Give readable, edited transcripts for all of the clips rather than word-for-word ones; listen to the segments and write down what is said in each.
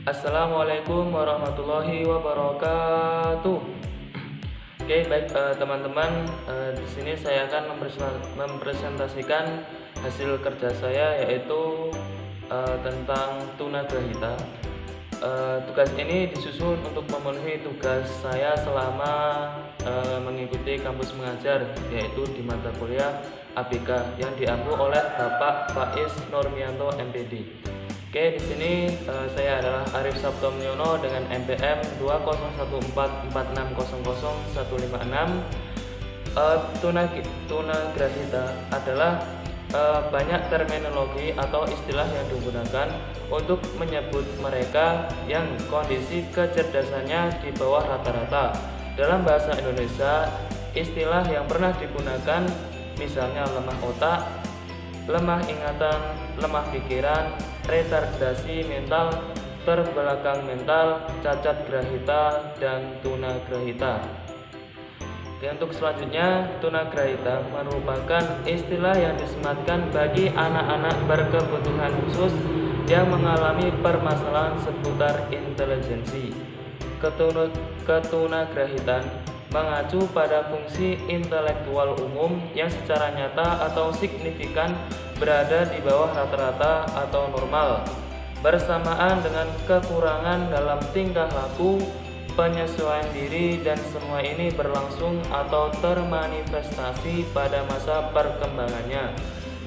Assalamualaikum warahmatullahi wabarakatuh. Oke, baik teman-teman, di sini saya akan mempresentasikan hasil kerja saya, yaitu tentang tunagrahita. Tugas ini disusun untuk memenuhi tugas saya selama mengikuti kampus mengajar, yaitu di mata kuliah ABK yang diampu oleh Bapak Faiz Nurmianto MPD. Oke, di sini saya adalah Arif Sabtomnyono dengan NPM 201446000156. Tunagrahita adalah banyak terminologi atau istilah yang digunakan untuk menyebut mereka yang kondisi kecerdasannya di bawah rata-rata. Dalam bahasa Indonesia, istilah yang pernah digunakan misalnya lemah otak, lemah ingatan, lemah pikiran, retardasi mental, terbelakang mental, cacat grahita, dan tunagrahita. Oke, untuk selanjutnya, tunagrahita merupakan istilah yang disematkan bagi anak-anak berkebutuhan khusus yang mengalami permasalahan seputar intelijensi. Ketunagrahitan mengacu pada fungsi intelektual umum yang secara nyata atau signifikan berada di bawah rata-rata atau normal, bersamaan dengan kekurangan dalam tingkah laku, penyesuaian diri, dan semua ini berlangsung atau termanifestasi pada masa perkembangannya.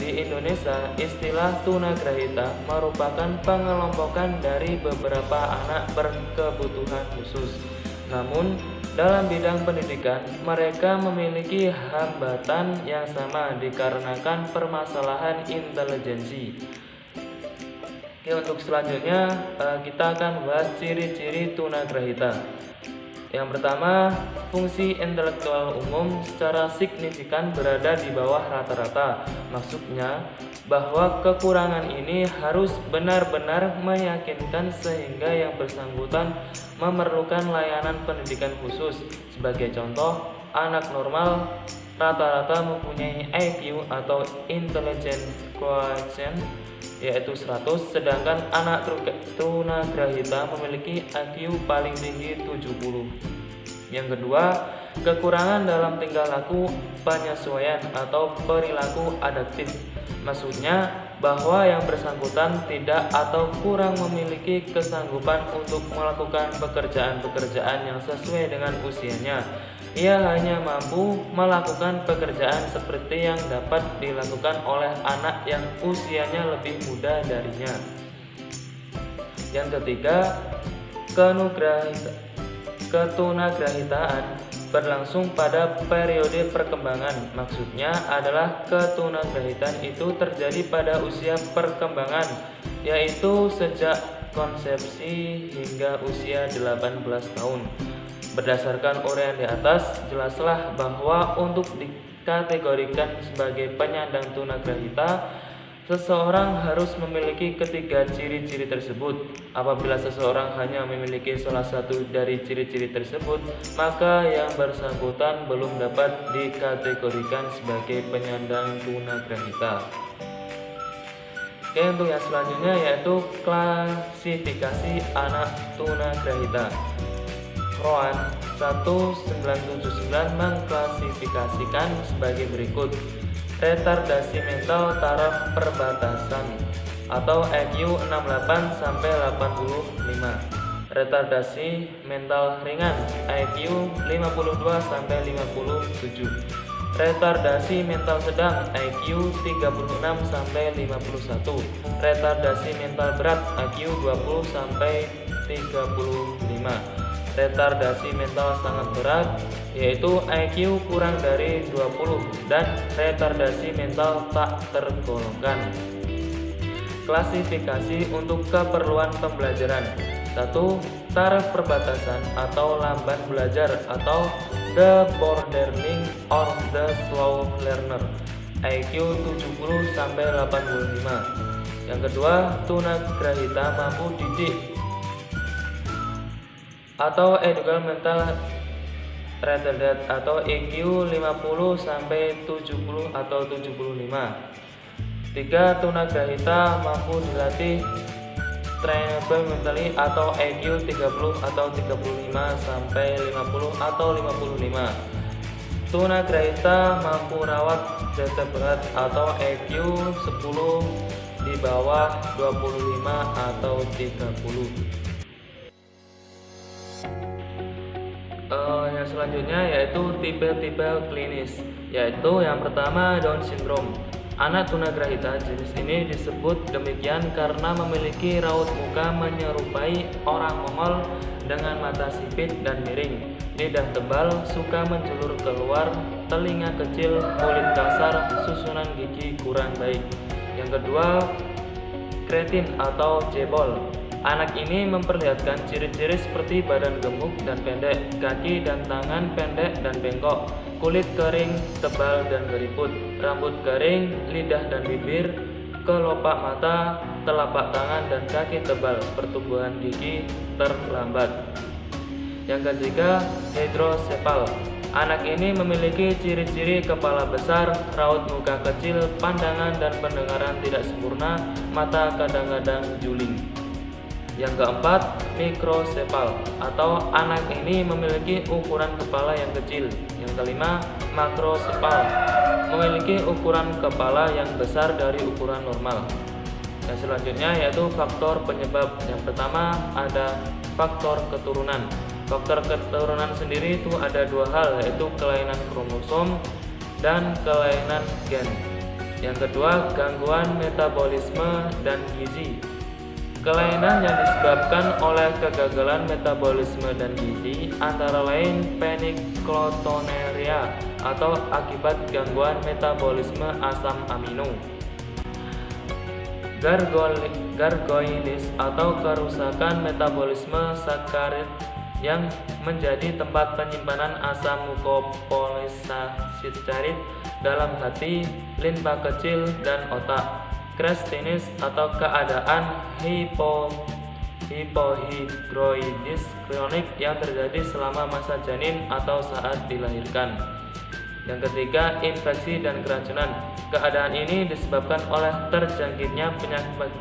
Di Indonesia, istilah tunagrahita merupakan pengelompokan dari beberapa anak berkebutuhan khusus. Namun, dalam bidang pendidikan, mereka memiliki hambatan yang sama dikarenakan permasalahan intelijensi. Oke, untuk selanjutnya kita akan bahas ciri-ciri tunagrahita. Yang pertama, fungsi intelektual umum secara signifikan berada di bawah rata-rata. Maksudnya bahwa kekurangan ini harus benar-benar meyakinkan sehingga yang bersangkutan memerlukan layanan pendidikan khusus. Sebagai contoh, anak normal rata-rata mempunyai IQ atau intelligent quotient yaitu 100, sedangkan anak tunagrahita memiliki IQ paling tinggi 70. Yang kedua, kekurangan dalam tingkah laku penyesuaian atau perilaku adaptif. Maksudnya bahwa yang bersangkutan tidak atau kurang memiliki kesanggupan untuk melakukan pekerjaan-pekerjaan yang sesuai dengan usianya. Ia hanya mampu melakukan pekerjaan seperti yang dapat dilakukan oleh anak yang usianya lebih muda darinya. Yang ketiga, ketunagrahitaan berlangsung pada periode perkembangan. Maksudnya adalah ketunagrahitaan itu terjadi pada usia perkembangan, yaitu sejak konsepsi hingga usia 18 tahun. Berdasarkan uraian di atas, jelaslah bahwa untuk dikategorikan sebagai penyandang tunagrahita, seseorang harus memiliki ketiga ciri-ciri tersebut. Apabila seseorang hanya memiliki salah satu dari ciri-ciri tersebut, maka yang bersangkutan belum dapat dikategorikan sebagai penyandang tunagrahita. Oke, untuk yang selanjutnya yaitu klasifikasi anak tunagrahita. Roan 1979 mengklasifikasikan sebagai berikut: retardasi mental taraf perbatasan atau IQ 68 sampai 85, retardasi mental ringan IQ 52 sampai 57, retardasi mental sedang IQ 36 sampai 51, retardasi mental berat IQ 20 sampai 35. Retardasi mental sangat berat yaitu IQ kurang dari 20 dan retardasi mental tak tergolongkan. Klasifikasi untuk keperluan pembelajaran. 1. Taraf perbatasan atau lamban belajar atau the borderline or the slow learner IQ 70 sampai 85. Yang kedua, tunagrahita mampu didik atau educational mental retarded atau EQ 50 sampai 70 atau 75. 3. Tunagrahita mampu dilatih trainable mentally atau EQ 30 atau 35 sampai 50 atau 55. Tunagrahita mampu rawat vertebrate atau EQ 10 di bawah 25 atau 30. Yang selanjutnya yaitu tipe-tipe klinis, yaitu yang pertama Down syndrome. Anak tunagrahita jenis ini disebut demikian karena memiliki raut muka menyerupai orang Mongol dengan mata sipit dan miring, lidah tebal, suka menjulur keluar, telinga kecil, kulit kasar, susunan gigi kurang baik. Yang kedua, kretin atau jebol. Anak ini memperlihatkan ciri-ciri seperti badan gemuk dan pendek, kaki dan tangan pendek dan bengkok, kulit kering, tebal dan keriput, rambut kering, lidah dan bibir, kelopak mata, telapak tangan dan kaki tebal, pertumbuhan gigi terlambat. Yang ketiga, hidrosefal. Anak ini memiliki ciri-ciri kepala besar, raut muka kecil, pandangan dan pendengaran tidak sempurna, mata kadang-kadang juling. Yang keempat, mikrosefal atau anak ini memiliki ukuran kepala yang kecil. Yang kelima, makrosefal, memiliki ukuran kepala yang besar dari ukuran normal. Yang selanjutnya yaitu faktor penyebab. Yang pertama ada faktor keturunan. Faktor keturunan sendiri itu ada dua hal, yaitu kelainan kromosom dan kelainan gen. Yang kedua, gangguan metabolisme dan gizi. Kelainan yang disebabkan oleh kegagalan metabolisme dan gizi antara lain peniklotonuria atau akibat gangguan metabolisme asam amino, gargoilis atau kerusakan metabolisme sakarit yang menjadi tempat penyimpanan asam mukopolisaccharid dalam hati, limpa kecil dan otak. Kreatinis atau keadaan hipohidrosis kronik yang terjadi selama masa janin atau saat dilahirkan. Yang ketiga, infeksi dan keracunan. Keadaan ini disebabkan oleh terjangkitnya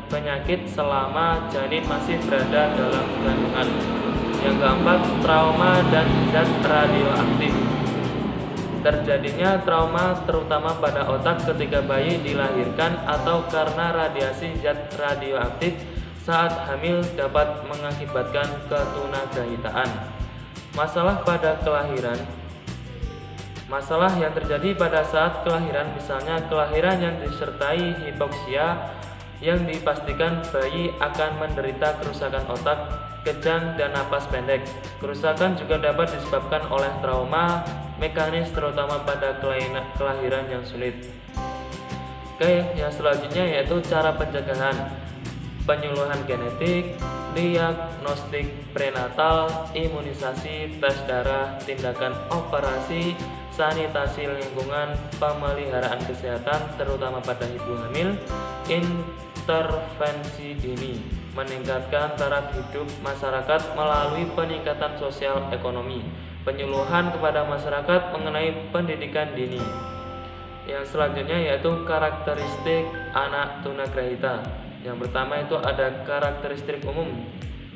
penyakit selama janin masih berada dalam kandungan. Yang keempat, trauma dan zat radioaktif. Terjadinya trauma terutama pada otak ketika bayi dilahirkan atau karena radiasi zat radioaktif saat hamil dapat mengakibatkan ketunagrahitaan. Masalah pada kelahiran. Masalah yang terjadi pada saat kelahiran, misalnya kelahiran yang disertai hipoksia, yang dipastikan bayi akan menderita kerusakan otak, kejang, dan napas pendek. Kerusakan juga dapat disebabkan oleh trauma mekanis terutama pada kelahiran yang sulit. Oke, yang selanjutnya yaitu cara pencegahan, penyuluhan genetik, diagnostik prenatal, imunisasi, tes darah, tindakan operasi, sanitasi lingkungan, pemeliharaan kesehatan terutama pada ibu hamil, intervensi dini, meningkatkan taraf hidup masyarakat melalui peningkatan sosial ekonomi, penyuluhan kepada masyarakat mengenai pendidikan dini. Yang selanjutnya yaitu karakteristik anak tunagrahita. Yang pertama itu ada karakteristik umum,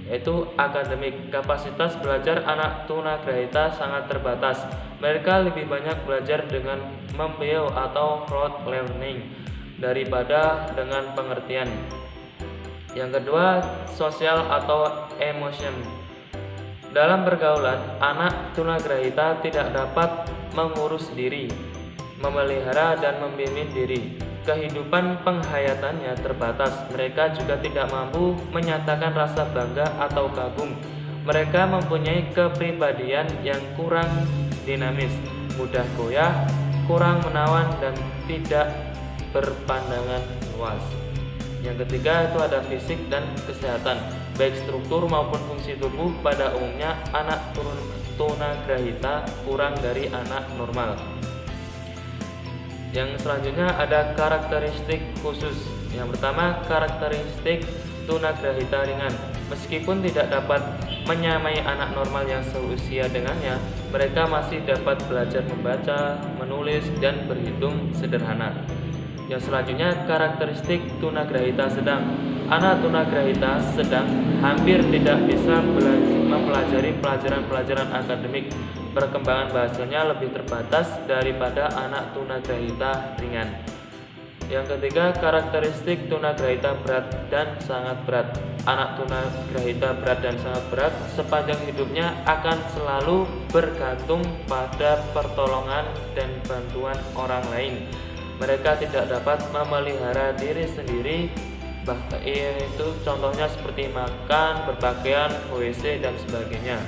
yaitu akademik. Kapasitas belajar anak tunagrahita sangat terbatas. Mereka lebih banyak belajar dengan membiau atau rote learning daripada dengan pengertian. Yang kedua, sosial atau emotion. Dalam pergaulan, anak tunagrahita tidak dapat mengurus diri, memelihara dan membimbing diri. Kehidupan penghayatannya terbatas. Mereka juga tidak mampu menyatakan rasa bangga atau kagum. Mereka mempunyai kepribadian yang kurang dinamis, mudah goyah, kurang menawan, dan tidak berpandangan luas. Yang ketiga itu ada fisik dan kesehatan, baik struktur maupun fungsi tubuh pada umumnya anak tunagrahita kurang dari anak normal. Yang selanjutnya ada karakteristik khusus. Yang pertama, karakteristik tunagrahita ringan. Meskipun tidak dapat menyamai anak normal yang seusia dengannya, mereka masih dapat belajar membaca, menulis, dan berhitung sederhana. Yang selanjutnya, karakteristik tunagrahita sedang. Anak tunagrahita sedang hampir tidak bisa mempelajari pelajaran-pelajaran akademik. Perkembangan bahasanya lebih terbatas daripada anak tunagrahita ringan. Yang ketiga, karakteristik tunagrahita berat dan sangat berat. Anak tunagrahita berat dan sangat berat sepanjang hidupnya akan selalu bergantung pada pertolongan dan bantuan orang lain. Mereka tidak dapat memelihara diri sendiri, bahkan itu contohnya seperti makan, berpakaian, WC dan sebagainya.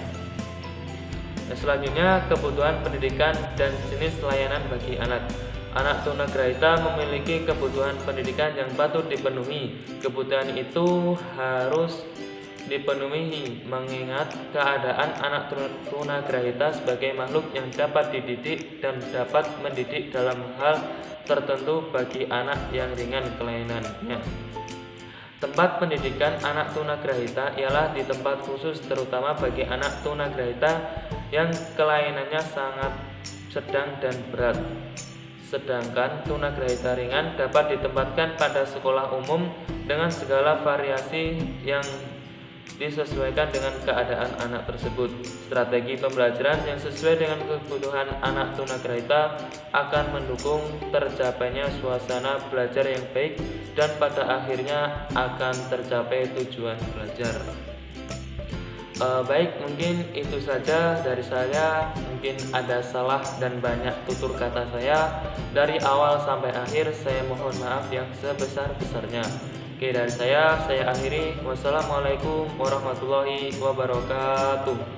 Selanjutnya, kebutuhan pendidikan dan jenis layanan bagi anak. Anak tunagrahita memiliki kebutuhan pendidikan yang patut dipenuhi. Kebutuhan itu harus dipenuhi mengingat keadaan anak tunagrahita sebagai makhluk yang dapat dididik dan dapat mendidik dalam hal tertentu bagi anak yang ringan kelainannya. Tempat pendidikan anak tunagrahita ialah di tempat khusus terutama bagi anak tunagrahita yang kelainannya sangat sedang dan berat. Sedangkan tunagrahita ringan dapat ditempatkan pada sekolah umum dengan segala variasi yang disesuaikan dengan keadaan anak tersebut. Strategi pembelajaran yang sesuai dengan kebutuhan anak tunagrahita akan mendukung tercapainya suasana belajar yang baik dan pada akhirnya akan tercapai tujuan belajar. Baik, mungkin itu saja dari saya. Mungkin ada salah dan banyak tutur kata saya. Dari awal sampai akhir saya mohon maaf yang sebesar-besarnya. Oke, dari saya akhiri. Wassalamualaikum warahmatullahi wabarakatuh.